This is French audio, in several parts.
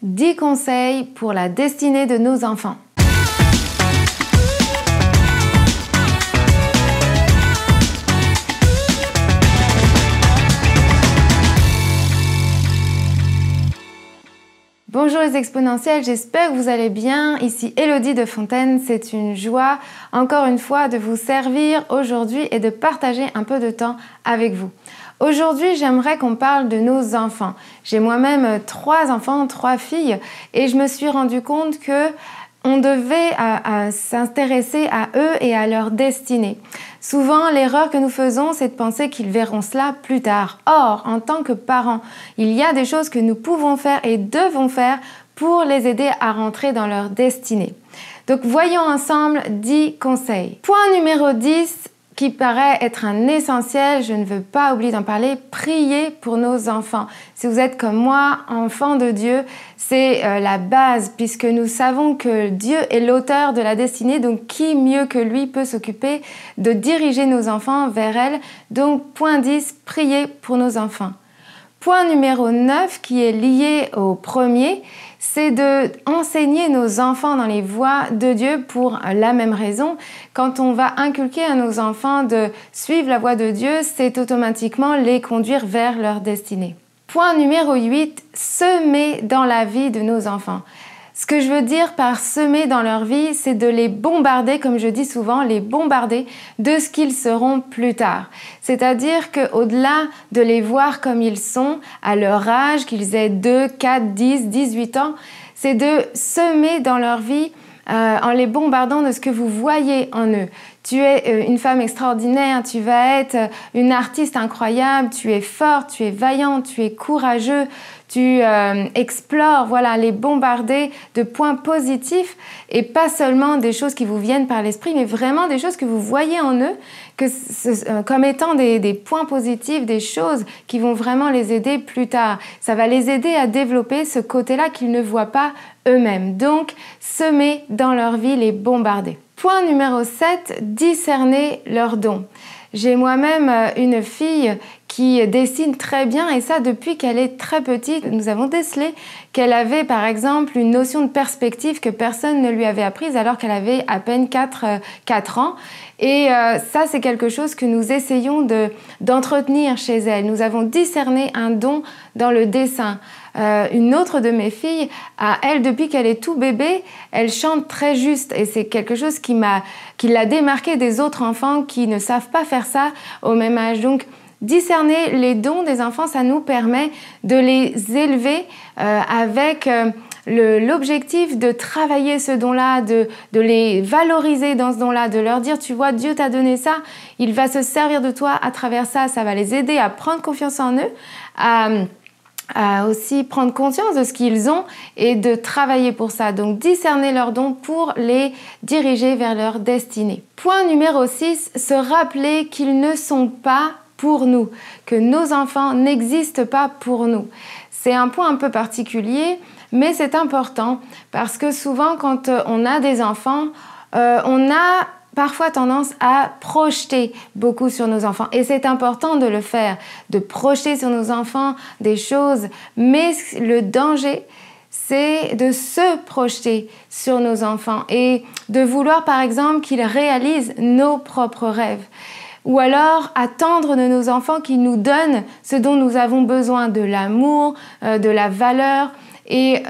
10 conseils pour la destinée de nos enfants. Bonjour les exponentiels, j'espère que vous allez bien. Ici Élodie de Fontaine, c'est une joie encore une fois de vous servir aujourd'hui et de partager un peu de temps avec vous. Aujourd'hui, j'aimerais qu'on parle de nos enfants. J'ai moi-même 3 enfants, 3 filles et je me suis rendu compte que on devait s'intéresser à eux et à leur destinée. Souvent, l'erreur que nous faisons, c'est de penser qu'ils verront cela plus tard. Or, en tant que parents, il y a des choses que nous pouvons faire et devons faire pour les aider à rentrer dans leur destinée. Donc, voyons ensemble 10 conseils. Point numéro 10, qui paraît être un essentiel, je ne veux pas oublier d'en parler, prier pour nos enfants. Si vous êtes comme moi, enfant de Dieu, c'est la base puisque nous savons que Dieu est l'auteur de la destinée, donc qui mieux que lui peut s'occuper de diriger nos enfants vers elle. Donc point 10, prier pour nos enfants. Point numéro 9 qui est lié au premier, c'est d'enseigner nos enfants dans les voies de Dieu pour la même raison. Quand on va inculquer à nos enfants de suivre la voie de Dieu, c'est automatiquement les conduire vers leur destinée. Point numéro 8, semer dans la vie de nos enfants. Ce que je veux dire par semer dans leur vie, c'est de les bombarder, comme je dis souvent, les bombarder de ce qu'ils seront plus tard. C'est-à-dire qu'au-delà de les voir comme ils sont, à leur âge, qu'ils aient 2, 4, 10, 18 ans, c'est de semer dans leur vie en les bombardant de ce que vous voyez en eux. Tu es une femme extraordinaire, tu vas être une artiste incroyable, tu es forte, tu es vaillante, tu es courageux, tu explores, voilà, les bombarder de points positifs et pas seulement des choses qui vous viennent par l'esprit, mais vraiment des choses que vous voyez en eux comme étant des points positifs, des choses qui vont vraiment les aider plus tard. Ça va les aider à développer ce côté-là qu'ils ne voient pas eux-mêmes. Donc, semer dans leur vie, les bombarder. Point numéro 7, discerner leurs dons. J'ai moi-même une fille qui dessine très bien et ça depuis qu'elle est très petite. Nous avons décelé qu'elle avait par exemple une notion de perspective que personne ne lui avait apprise alors qu'elle avait à peine 4 ans. Et ça, c'est quelque chose que nous essayons d'entretenir chez elle. Nous avons discerné un don dans le dessin. Une autre de mes filles, elle, depuis qu'elle est tout bébé, elle chante très juste et c'est quelque chose qui l'a démarquée des autres enfants qui ne savent pas faire ça au même âge. Donc, discerner les dons des enfants, ça nous permet de les élever avec l'objectif de travailler ce don-là, de les valoriser dans ce don-là, de leur dire, tu vois, Dieu t'a donné ça, il va se servir de toi à travers ça, ça va les aider à prendre confiance en eux, à aussi prendre conscience de ce qu'ils ont et de travailler pour ça. Donc, discerner leurs dons pour les diriger vers leur destinée. Point numéro 6, se rappeler qu'ils ne sont pas pour nous, que nos enfants n'existent pas pour nous. C'est un point un peu particulier, mais c'est important parce que souvent, quand on a des enfants, on a parfois tendance à projeter beaucoup sur nos enfants. Et c'est important de le faire, de projeter sur nos enfants des choses. Mais le danger, c'est de se projeter sur nos enfants et de vouloir, par exemple, qu'ils réalisent nos propres rêves. Ou alors attendre de nos enfants qu'ils nous donnent ce dont nous avons besoin, de l'amour, de la valeur. Et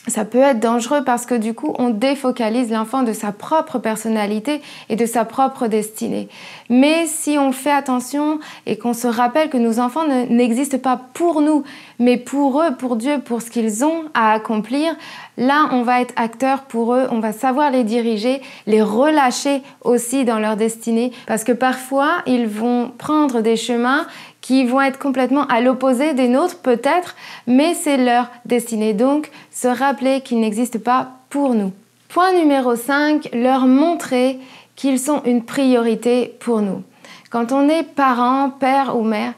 ça peut être dangereux parce que du coup, on défocalise l'enfant de sa propre personnalité et de sa propre destinée. Mais si on fait attention et qu'on se rappelle que nos enfants n'existent pas pour nous, mais pour eux, pour Dieu, pour ce qu'ils ont à accomplir, là, on va être acteur pour eux, on va savoir les diriger, les relâcher aussi dans leur destinée parce que parfois, ils vont prendre des chemins qui vont être complètement à l'opposé des nôtres peut-être, mais c'est leur destinée. Donc, se rappeler qu'ils n'existent pas pour nous. Point numéro 5, leur montrer qu'ils sont une priorité pour nous. Quand on est parent, père ou mère,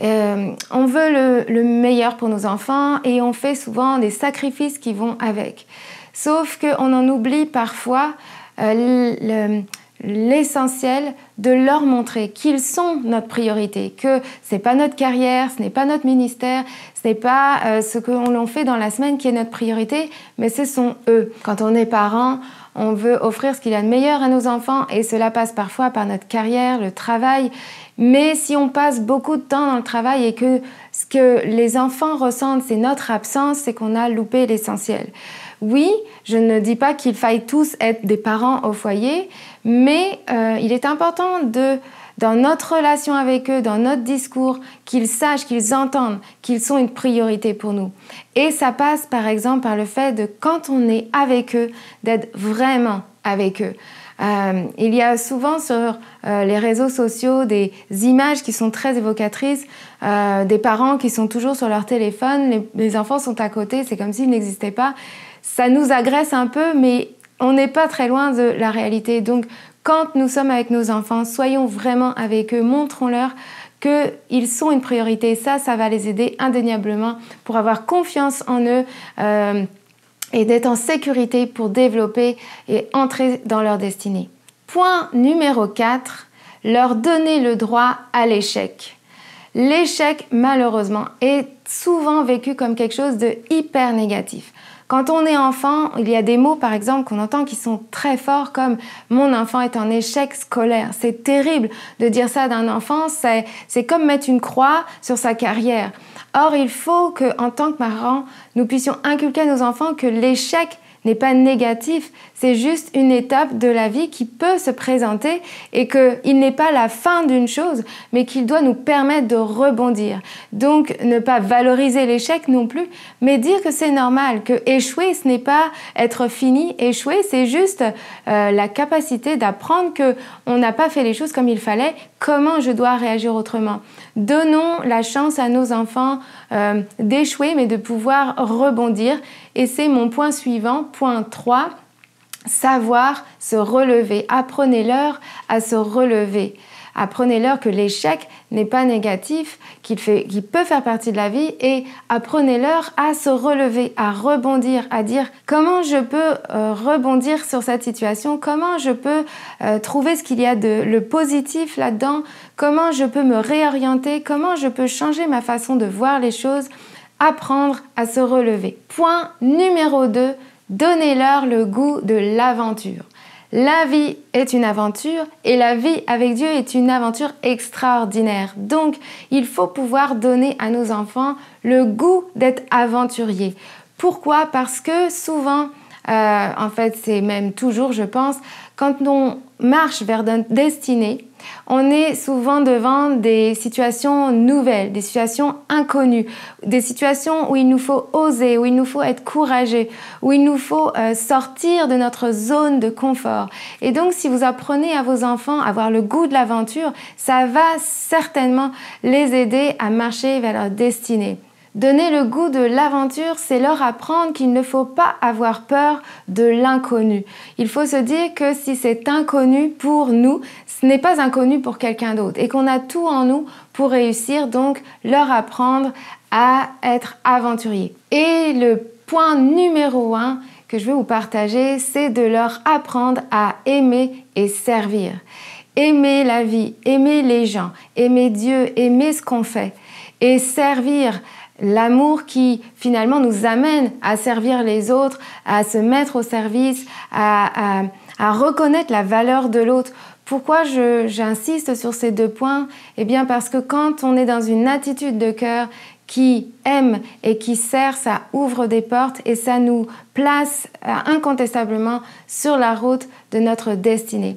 on veut le meilleur pour nos enfants et on fait souvent des sacrifices qui vont avec. Sauf qu'on en oublie parfois l'essentiel de leur montrer qu'ils sont notre priorité, que ce n'est pas notre carrière, ce n'est pas notre ministère, ce n'est pas ce qu'on fait dans la semaine qui est notre priorité, mais ce sont eux. Quand on est parent, on veut offrir ce qu'il y a de meilleur à nos enfants et cela passe parfois par notre carrière, le travail. Mais si on passe beaucoup de temps dans le travail et que ce que les enfants ressentent, c'est notre absence, c'est qu'on a loupé l'essentiel. Oui, je ne dis pas qu'il faille tous être des parents au foyer, mais il est important dans notre relation avec eux, dans notre discours, qu'ils sachent, qu'ils entendent qu'ils sont une priorité pour nous. Et ça passe par exemple par le fait de, quand on est avec eux, d'être vraiment avec eux. Il y a souvent sur les réseaux sociaux des images qui sont très évocatrices, des parents qui sont toujours sur leur téléphone, les enfants sont à côté, c'est comme s'ils n'existaient pas. Ça nous agresse un peu, mais on n'est pas très loin de la réalité. Donc, quand nous sommes avec nos enfants, soyons vraiment avec eux, montrons-leur qu'ils sont une priorité. Ça va les aider indéniablement pour avoir confiance en eux et d'être en sécurité pour développer et entrer dans leur destinée. Point numéro 4, leur donner le droit à l'échec. L'échec, malheureusement, est souvent vécu comme quelque chose de hyper négatif. Quand on est enfant, il y a des mots, par exemple, qu'on entend qui sont très forts, comme « mon enfant est en échec scolaire ». C'est terrible de dire ça d'un enfant, c'est comme mettre une croix sur sa carrière. Or, il faut qu'en tant que parents, nous puissions inculquer à nos enfants que l'échec n'est pas négatif, c'est juste une étape de la vie qui peut se présenter et qu'il n'est pas la fin d'une chose, mais qu'il doit nous permettre de rebondir. Donc, ne pas valoriser l'échec non plus, mais dire que c'est normal, que échouer, ce n'est pas être fini. Échouer, c'est juste la capacité d'apprendre qu'on n'a pas fait les choses comme il fallait, comment je dois réagir autrement. Donnons la chance à nos enfants d'échouer, mais de pouvoir rebondir. Et c'est mon point suivant, point 3, savoir se relever. Apprenez-leur à se relever. Apprenez-leur que l'échec n'est pas négatif, qu'il peut faire partie de la vie, et apprenez-leur à se relever, à rebondir, à dire comment je peux rebondir sur cette situation, comment je peux trouver ce qu'il y a de le positif là-dedans, comment je peux me réorienter, comment je peux changer ma façon de voir les choses. Apprendre à se relever. Point numéro 2, donnez-leur le goût de l'aventure. La vie est une aventure et la vie avec Dieu est une aventure extraordinaire. Donc, il faut pouvoir donner à nos enfants le goût d'être aventuriers. Pourquoi? Parce que souvent, en fait, c'est même toujours, je pense, quand on marche vers notre destinée, on est souvent devant des situations nouvelles, des situations inconnues, des situations où il nous faut oser, où il nous faut être courageux, où il nous faut sortir de notre zone de confort. Et donc, si vous apprenez à vos enfants à avoir le goût de l'aventure, ça va certainement les aider à marcher vers leur destinée. Donner le goût de l'aventure, c'est leur apprendre qu'il ne faut pas avoir peur de l'inconnu. Il faut se dire que si c'est inconnu pour nous, ce n'est pas inconnu pour quelqu'un d'autre et qu'on a tout en nous pour réussir, donc leur apprendre à être aventurier. Et le point numéro 1 que je veux vous partager, c'est de leur apprendre à aimer et servir. Aimer la vie, aimer les gens, aimer Dieu, aimer ce qu'on fait et servir. L'amour qui finalement nous amène à servir les autres, à se mettre au service, à reconnaître la valeur de l'autre. Pourquoi j'insiste sur ces 2 points? Eh bien parce que quand on est dans une attitude de cœur qui aime et qui sert, ça ouvre des portes et ça nous place incontestablement sur la route de notre destinée.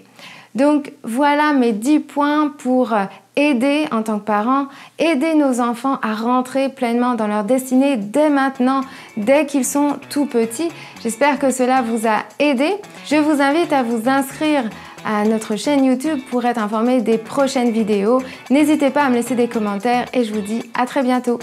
Donc voilà mes 10 points pour aider en tant que parents, aider nos enfants à rentrer pleinement dans leur destinée dès maintenant, dès qu'ils sont tout petits. J'espère que cela vous a aidé. Je vous invite à vous inscrire à notre chaîne YouTube pour être informé des prochaines vidéos. N'hésitez pas à me laisser des commentaires et je vous dis à très bientôt.